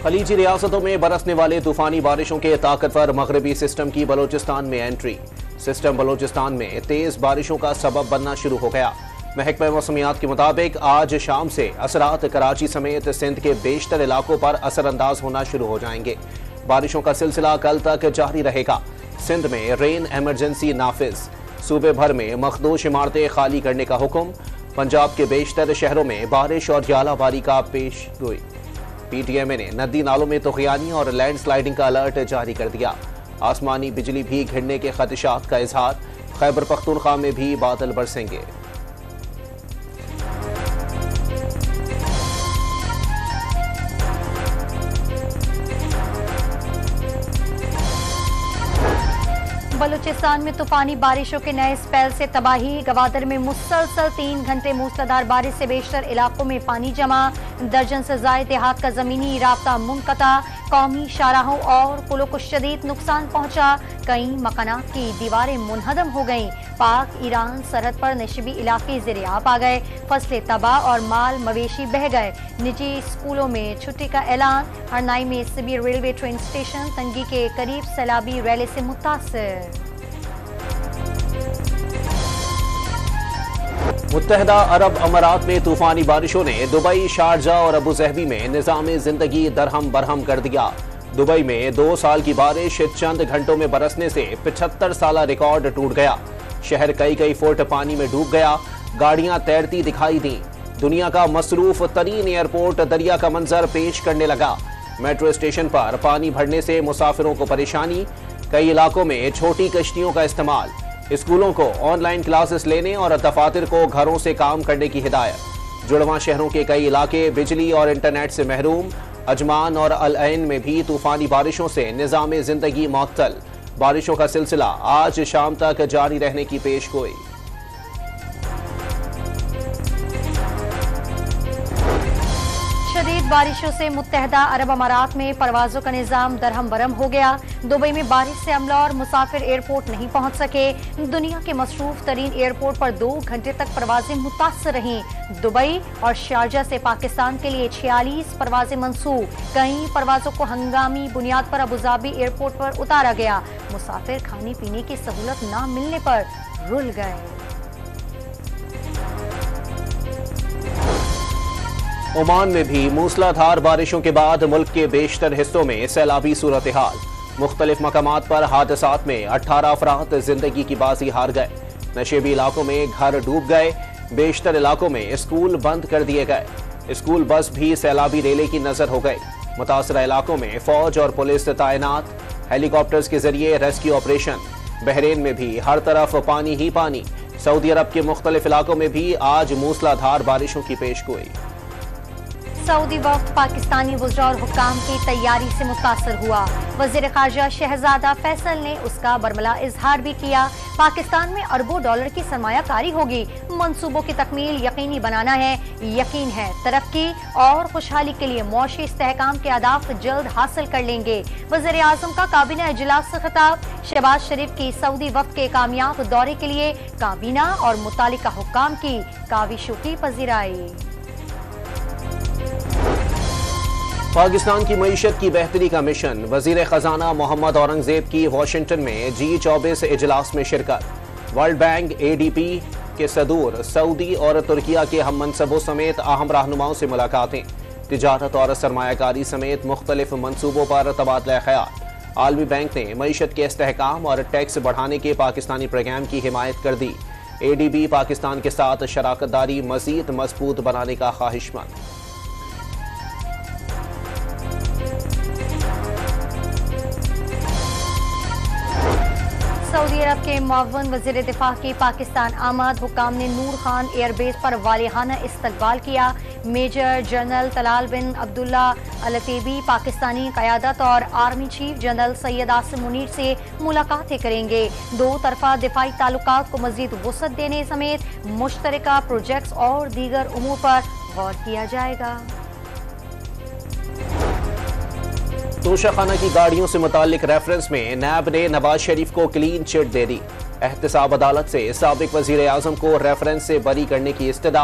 खलीजी रियासतों में बरसने वाले तूफानी बारिशों के ताकतवर मगरबी सिस्टम की बलोचिस्तान में एंट्री। सिस्टम बलोचिस्तान में तेज बारिशों का सबब बनना शुरू हो गया। महकमा मौसमियात के मुताबिक आज शाम से असरात कराची समेत सिंध के बेशतर इलाकों पर असरअंदाज होना शुरू हो जाएंगे। बारिशों का सिलसिला कल तक जारी रहेगा। सिंध में रेन एमरजेंसी नाफिज। सूबे भर में मखदूश इमारतें खाली करने का हुक्म। पंजाब के बेशतर शहरों में बारिश और झालाबारी का पेश गोई। पीटीएमए ने नदी नालों में तुगयानी और लैंडस्लाइडिंग का अलर्ट जारी कर दिया। आसमानी बिजली भी गिरने के खदशात का इजहार। खैबर पख्तूनख्वा में भी बादल बरसेंगे। बलूचिस्तान में तूफानी बारिशों के नए स्पेल से तबाही। गवादर में मुसलसल 3 घंटे मूसलाधार बारिश से बेशतर इलाकों में पानी जमा। दर्जन से ज्यादा देहात का जमीनी राब्ता मुनक़ता। कौमी शाहराहों और पुलों को शदीद नुकसान पहुंचा। कई मकानात की दीवारें मुनहदम हो गईं। पाक ईरान सरहद पर नशबी इलाके ज़ेर-ए-आब आ गए। फसलें तबाह और माल मवेशी बह गए। निजी स्कूलों में छुट्टी का ऐलान। हरनाई में सिबी रेलवे ट्रेन स्टेशन तंगी के करीब सैलाबी रैली से मुतासिर। मुत्तहदा अरब अमारात में तूफानी बारिशों ने दुबई, शारजा और अबूज़हबी में निज़ाम जिंदगी दरहम बरहम कर दिया। दुबई में 2 साल की बारिश चंद घंटों में बरसने से 75 साला रिकॉर्ड टूट गया। शहर कई फुट पानी में डूब गया। गाड़ियां तैरती दिखाई दी। दुनिया का मसरूफ तरीन एयरपोर्ट दरिया का मंजर पेश करने लगा। मेट्रो स्टेशन पर पानी भरने से मुसाफिरों को परेशानी। कई इलाकों में छोटी कश्तियों का इस्तेमाल। स्कूलों को ऑनलाइन क्लासेस लेने और दफातर को घरों से काम करने की हिदायत। जुड़वां शहरों के कई इलाके बिजली और इंटरनेट से महरूम। अजमान और अल ऐन में भी तूफानी बारिशों से निज़ाम जिंदगी मुअत्तल। बारिशों का सिलसिला आज शाम तक जारी रहने की पेशगोई। शदीद बारिशों से मुत्तहदा अरब अमारात में परवाजों का निजाम दरहम बरहम हो गया। दुबई में बारिश से अमला और मुसाफिर एयरपोर्ट नहीं पहुंच सके। दुनिया के मसरूफ तरीन एयरपोर्ट पर 2 घंटे तक परवाजें मुतासर रहीं। दुबई और शारजा से पाकिस्तान के लिए 46 परवाजें मंसूब। कई परवाजों को हंगामी बुनियाद पर अबूधाबी एयरपोर्ट पर उतारा गया। मुसाफिर खाने पीने की सहूलत न मिलने पर रुल गए। ओमान में भी मूसलाधार बारिशों के बाद मुल्क के बेशतर हिस्सों में सैलाबी सूरत हाल। मुख्तलिफ मकामात पर हादसात में 18 अफराद जिंदगी की बाजी हार गए। नशेबी इलाकों में घर डूब गए। बेशतर इलाकों में स्कूल बंद कर दिए गए। स्कूल बस भी सैलाबी रेले की नजर हो गई। मुतासरा इलाकों में फौज और पुलिस तैनात। हेलीकॉप्टर्स के जरिए रेस्क्यू ऑपरेशन। बहरीन में भी हर तरफ पानी ही पानी। सऊदी अरब के मुख्तलिफ इलाकों में भी आज मूसलाधार बारिशों की पेशगोई। सऊदी वफ्द पाकिस्तानी वज़रा और हुक्काम की तैयारी से मुतासर हुआ। वज़ीर ख़ारजा शहजादा फैसल ने उसका बरमला इजहार भी किया। पाकिस्तान में अरबों डॉलर की सरमायाकारी होगी। मंसूबों की तकमील यकीनी बनाना है। यकीन है तरक्की और खुशहाली के लिए मौशी इस्तेहकाम के अहदाफ जल्द हासिल कर लेंगे। वज़ीर आज़म का काबीना इजलास से खिताब। शहबाज शरीफ की सऊदी वफ्द के कामयाब दौरे के लिए काबीना और मुतालिका हुक्काम की काविशों की पजीराई। पाकिस्तान की मईशत की बेहतरी का मिशन। वजीर खजाना मोहम्मद औरंगजेब की वाशिंगटन में G20 इजलास में शिरकत। वर्ल्ड बैंक, ADP के सदूर, सऊदी और तुर्किया के हम मनसबों समेत अहम रहनुमाओं से मुलाकातें। तिजारत और सरमायाकारी समेत मुख्तलिफ मनसूबों पर तबादला ख्याल। आलमी बैंक ने मईशत के इस्तेहकाम और टैक्स बढ़ाने के पाकिस्तानी प्रोग्राम की हिमायत कर दी। ADB पाकिस्तान के साथ शराकत दारी मजीद मजबूत बनाने का ख्वाहिशमंद। सऊदी अरब के मुअव्विन वज़ीर दिफा की पाकिस्तान आमद। हुक्काम ने नूर खान एयरबेस पर वालिहाना इस्तकबाल किया। मेजर जनरल तलाल बिन अब्दुल्ला अल-अतीबी पाकिस्तानी क़यादत और army chief general Syed Asim Munir से मुलाकातें करेंगे। 2 तरफा दिफाई ताल्लुकात को मज़ीद वुसअत देने समेत मुश्तरका प्रोजेक्ट्स और दीगर उमूर पर गौर किया जाएगा। तोशाखाना की गाड़ियों से मुतालिक रेफरेंस में नैब ने नवाज शरीफ को क्लीन चिट दे दी। एहतसाब अदालत से साबिक वजीर आजम को रेफरेंस से बरी करने की इस्तदा।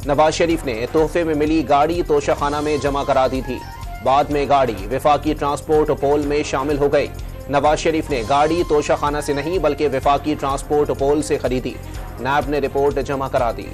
नवाज शरीफ ने तोहफे में मिली गाड़ी तोशाखाना में जमा करा दी थी। बाद में गाड़ी वफाकी ट्रांसपोर्ट पोल में शामिल हो गई। नवाज शरीफ ने गाड़ी तोशाखाना से नहीं बल्कि वफाकी ट्रांसपोर्ट पोल से खरीदी। नैब ने रिपोर्ट जमा करा दी।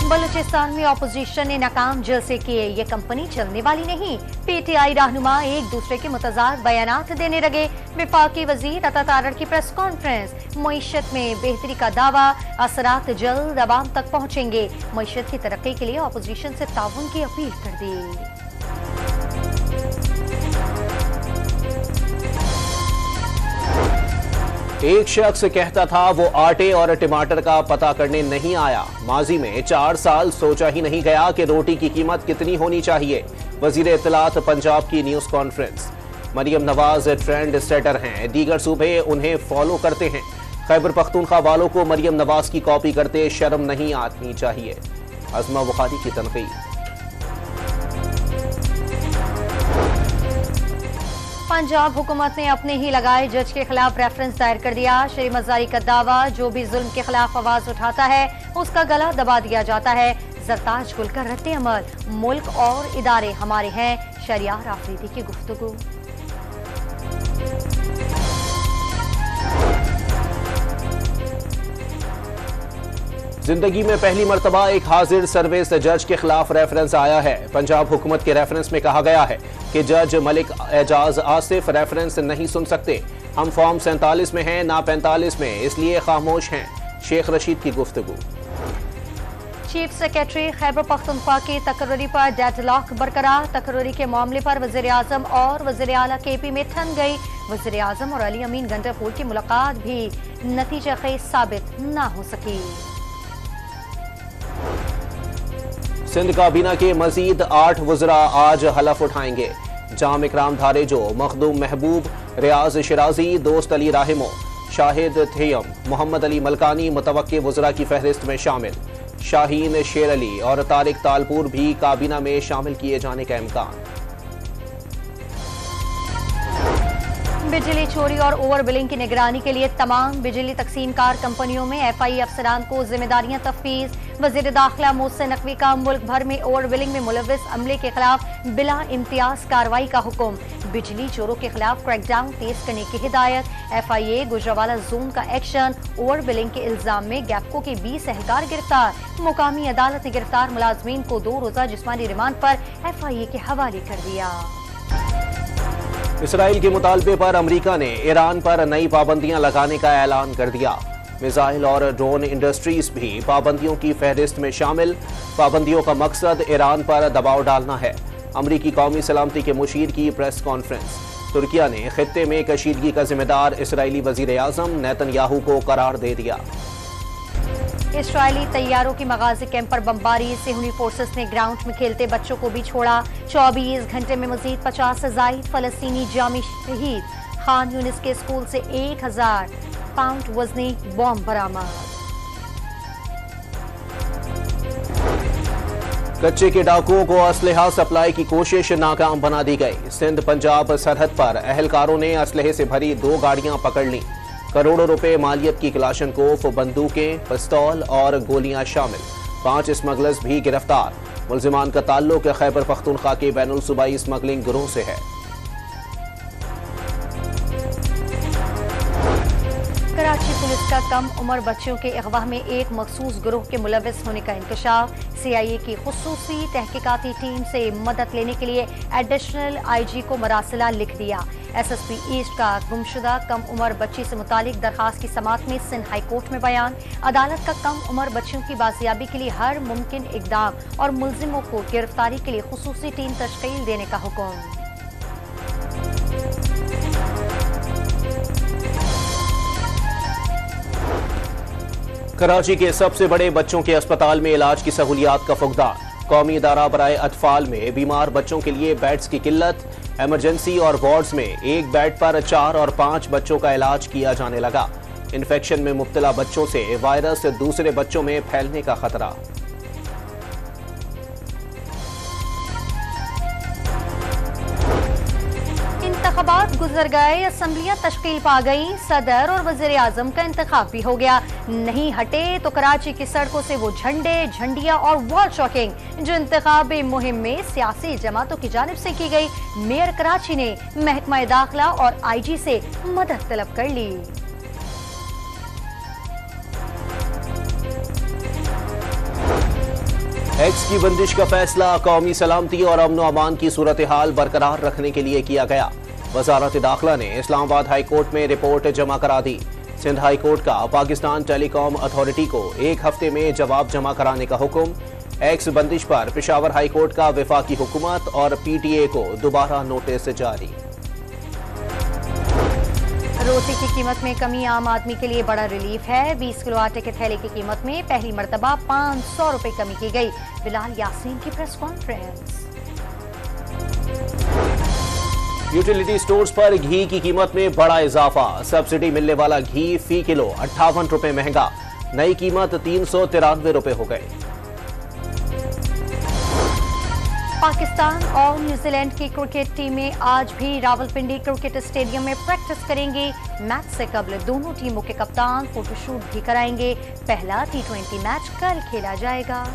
बलूचिस्तान में ऑपोजिशन ने नाकाम जलसे किए, ये कंपनी चलने वाली नहीं। पीटीआई रहनुमा एक दूसरे के मुतजाद बयानात देने लगे। वफाकी वजीर अता तारड़ की प्रेस कॉन्फ्रेंस। मईशत में बेहतरी का दावा, असरात जल्द अवाम तक पहुंचेंगे। मईशत की तरक्की के लिए ऑपोजिशन से ताउन की अपील कर दी। एक शख्स कहता था वो आटे और टमाटर का पता करने नहीं आया। माजी में 4 साल सोचा ही नहीं गया कि रोटी की कीमत कितनी होनी चाहिए। वजीर इत्तलात पंजाब की news conference. Maryam Nawaz trend setter हैं, दीगर सूबे उन्हें फॉलो करते हैं। खैबर पख्तूनख्वा वालों को मरियम नवाज की कॉपी करते शर्म नहीं आनी चाहिए। अज़मा बुखारी की तनकीद। पंजाब हुकूमत ने अपने ही लगाए जज के खिलाफ रेफरेंस दायर कर दिया। शरी मजारी का दावा, जो भी जुल्म के खिलाफ आवाज उठाता है उसका गला दबा दिया जाता है। जरताज गुल का रद्द अमल, मुल्क और इदारे हमारे हैं। शरियार आफरीदी की गुफ्तगू। जिंदगी में पहली मर्तबा एक हाजिर सर्विस जज के खिलाफ रेफरेंस आया है। पंजाब हुकूमत के रेफरेंस में कहा गया है कि जज मलिक एजाज आसिफ रेफरेंस नहीं सुन सकते। हम फॉर्म 47 में हैं ना 45 में, इसलिए खामोश हैं। शेख रशीद की गुफ्तगू। चीफ सेक्रेटरी खैबर पख्तूनख्वा की तकर्री पर डेडलॉक बरकरार। तकर्री के मामले पर वजीर आजम और वजीर आला केपी में ठन गई। वजीर आजम और अली अमीन गंडापुर की मुलाकात भी नतीजा खेज साबित न हो सकी। सिंध काबीना के मजीद 8 वज़रा आज हलफ उठाएंगे। जाम इकराम धारेजो, मखदूम महबूब, रियाज शिराजी, दोस्त अली राहिमो, शाहिद थेयम, मोहम्मद अली मलकानी मुतवक्के वज़रा की फहरिस्त में शामिल। शाहीन शेर अली और तारिक तालपुर भी काबीना में शामिल किए जाने का इम्कान। बिजली चोरी और ओवर बिलिंग की निगरानी के लिए तमाम बिजली तकसीमकार कंपनियों में एफआई अफसरान को जिम्मेदारियां तफवीज। वजीर दाखिला मोहसिन नकवी का मुल्क भर में ओवर बिलिंग में मुलविस अमले के खिलाफ बिला इम्तियाज कार्रवाई का हुक्म। बिजली चोरों के खिलाफ क्रैकडाउन तेज करने की हिदायत। एफआईए गुजरावाला जोन का एक्शन। ओवर बिलिंग के इल्जाम में गैपको के 20 एहलकार गिरफ्तार। मुकामी अदालत ने गिरफ्तार मुलाजमीन को 2 रोजा जिस्मानी रिमांड पर एफआईए के हवाले कर दिया। इसराइल के मुतालबे पर अमरीका ने ईरान पर नई पाबंदियां लगाने का ऐलान कर दिया। मिसाइल और ड्रोन इंडस्ट्रीज भी पाबंदियों की फहरिस्त में शामिल। पाबंदियों का मकसद ईरान पर दबाव डालना है। अमरीकी कौमी सलामती के मुशीर की प्रेस कॉन्फ्रेंस। तुर्किया ने खित्ते में कशीदगी का जिम्मेदार इसराइली वजीर आजम नेतन्याहू को करार दे दिया। इसराइली तैयारों की मगाजी कैंप पर बमबारी। सेहूनी फोर्सेस ने ग्राउंड में खेलते बच्चों को भी छोड़ा। 24 घंटे में मजीद 50 से जायद फलस्तीनी जामी शहीद। खान यूनिस के स्कूल से 1000 पाउंड वजनी बॉम्ब बरामद। कच्चे के डाकुओं को असलहा सप्लाई की कोशिश नाकाम बना दी गई। सिंध पंजाब सरहद पर अहलकारों ने असलहे से भरी 2 गाड़ियां पकड़ लीं। करोड़ों रुपए मालियत की क्लाशनकोफ, बंदूकें, पिस्तौल और गोलियां शामिल। 5 स्मगलर्स भी गिरफ्तार। मुल्जिमान का ताल्लुक खैबर पख्तूनख्वा के बैनुल सूबाई स्मगलिंग गिरोह से है। कराची पुलिस का कम उम्र बच्चों के अगवा में एक मखसूस गिरोह के मुलविस होने का इंकशाफ। सीआईए की खुसूसी तहकीकाती टीम से मदद लेने के लिए एडिशनल आईजी को मरासिला लिख दिया। एसएसपी ईस्ट का गुमशुदा कम उम्र बच्ची से मुतालिक दरखास्त की समाअत में सिंध हाई कोर्ट में बयान। अदालत का कम उम्र बच्चियों की बाजियाबी के लिए हर मुमकिन इकदाम और मुल्जिमों को गिरफ्तारी के लिए खुसूसी टीम तश्कील देने का हुक्म। कराची के सबसे बड़े बच्चों के अस्पताल में इलाज की सहूलियात का फुकदार। कौमी इदारा बराए अतफाल में बीमार बच्चों के लिए बेड्स की किल्लत। इमरजेंसी और वार्ड्स में एक बेड पर 4 और 5 बच्चों का इलाज किया जाने लगा। इन्फेक्शन में मुब्तला बच्चों से वायरस दूसरे बच्चों में फैलने का खतरा। इंतखाबात गुजर गए, असम्बलियां तश्कील पा गई, सदर और वजीर आजम का इंतखाब भी हो गया। नहीं हटे तो कराची की सड़कों से वो झंडे, झंडियां और वॉल चॉकिंग जो इंतखाबी मुहिम में सियासी जमातों की जानिब से की गई। मेयर कराची ने महकमा दाखिला और IG से मदद तलब कर ली। एक्स की बंदिश का फैसला कौमी सलामती और अमन व अमान की सूरत हाल बरकरार रखने के लिए किया गया। वजारत दाखिला ने इस्लामाबाद हाई कोर्ट में रिपोर्ट जमा करा दी। सिंध हाई कोर्ट का पाकिस्तान टेलीकॉम अथॉरिटी को 1 हफ्ते में जवाब जमा कराने का हुक्म। एक्स बंदिश पर पेशावर हाई कोर्ट का वफाकी हुकूमत और PTA को दोबारा नोटिस जारी। रोटी की कीमत में कमी आम आदमी के लिए बड़ा रिलीफ है। 20 किलो आटे के थैले की कीमत में पहली मर्तबा 500 रुपए कमी की गई। बिलाल यासीन की प्रेस कॉन्फ्रेंस। यूटिलिटी स्टोर्स पर घी की कीमत में बड़ा इजाफा। सब्सिडी मिलने वाला घी फी किलो 58 रुपए महंगा। नई कीमत 393 रुपए हो गए। पाकिस्तान और न्यूजीलैंड की क्रिकेट टीमें आज भी रावलपिंडी क्रिकेट स्टेडियम में प्रैक्टिस करेंगी। मैच से कबल दोनों टीमों के कप्तान फोटोशूट भी कराएंगे। पहला T20 मैच कल खेला जाएगा।